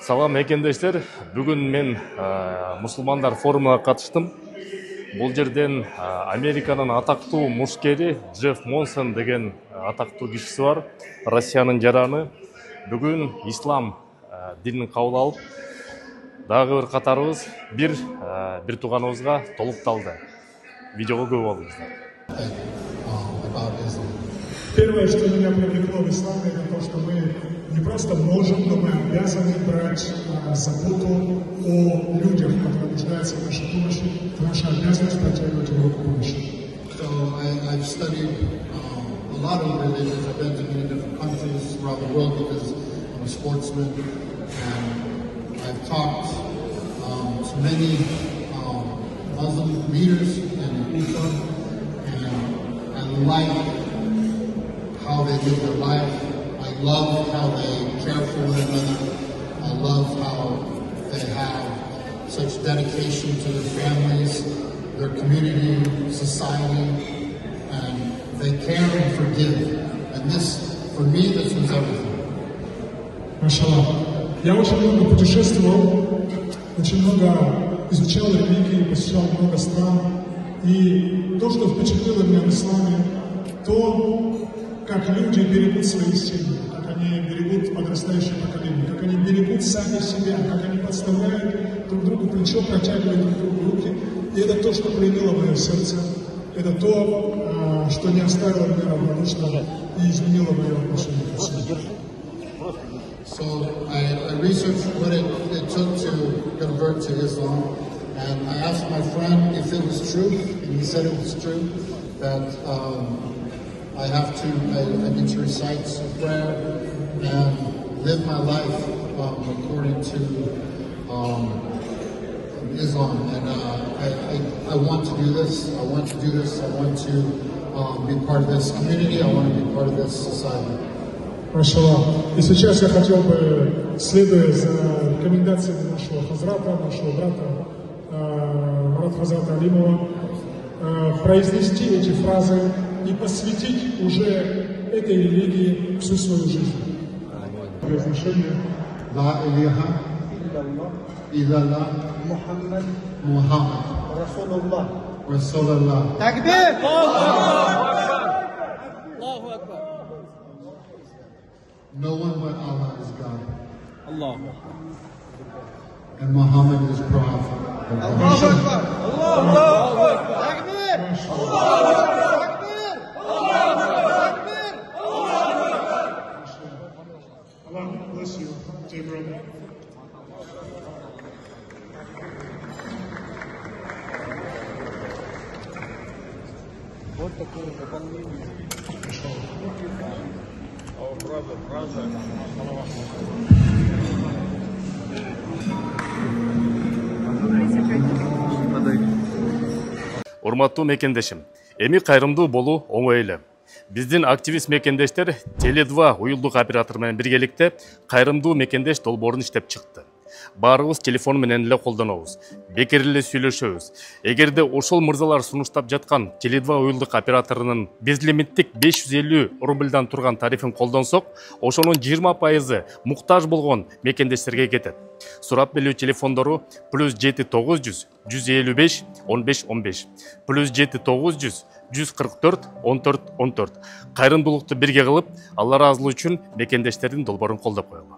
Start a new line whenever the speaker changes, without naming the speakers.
Салам мекендештер, бүгін мен мұсылмандар форумына қатыштым. Бұл жерден Американың атақты мушкери Джефф Монсон деген атақты кишisi бар, Россияның жараны. Бүгін ислам динін қабыл алып, дағы бір қатарыбыз бір туғанымызға толықталды. Видеоға көп болыңыздар.
Первое, что меня привлекло в исламе, это то, что мы не просто можем, но мы обязаны брать заботу о людях, которые нуждаются в нашей помощи. Это наша обязанность протягивать им руку помощи.
So I've studied a lot of religions. I've been to many different countries around the world because I'm a sportsman, and I've talked to many Muslim leaders and people, and I like how they live their life. I love how they care for one another. I love how they have such dedication to their families, their community, society, and they care and forgive. And this, for me, this was everything.
Машаллах. Я очень много путешествовал, очень много изучал религии, посещал много стран. И то, что впечатлило меня в исламе, то, как люди берегут свои семьи, как они берегут подрастающее поколение, как они берегут сами себя, как они подставляют друг другу плечо, протягивают друг другу руки. И это то, что пленило мое сердце, это то, что не оставило меня равнодушным и изменило мое отношение к себе.
So I researched what it took to convert to Islam, and I asked my friend if it was true, and he said it was true, that I need to recite some prayer and live my life according to Islam. And I want to do this. I want to do this. I want to be part of this community. I want to be part of this society.
Машаллах. И сейчас я хотел бы, следуя за рекомендациями нашего хазрата, нашего брата Марат Хазрата Алимова, произнести эти фразы и посвятить уже этой религии всю свою жизнь. Произношение.
La ilaha illallah Muhammad Rasulullah.
Takbir!
No one but Allah is God.
Allah.
And Muhammad is Prophet.
Allahu Akbar. Allahu Akbar. Takbir! Allahu Akbar. Takbir! Allahu Akbar.
Allah bless you, dear brother.
Вот такое дополнение.
Урматтуу мекендешим, эми кайрымдуу болуу оңой эле. Биздин активист мекендештер Теле2 уюлдук оператор менен биргеликте кайрымдуу мекендеш долбоорун иштеп чыкты. Баарыбыз телефон менен эле колдонобуз, бекер эле сүйлөшөбүз. Эгерде ошол мырзалар сунуштап жаткан Теле2 уюлдук операторунун безлимиттик 550 рубльдан турган тарифин колдонсок, ошонун 20% муктаж болгон мекендештерге кетет. Сурап билүү телефондору +7 900 155 15 15, +7 900 144 14 14. Кайрымдуулукту бирге кылып, Алла ыраазылыгы үчүн мекендештердин долбоорун колдоп коелу.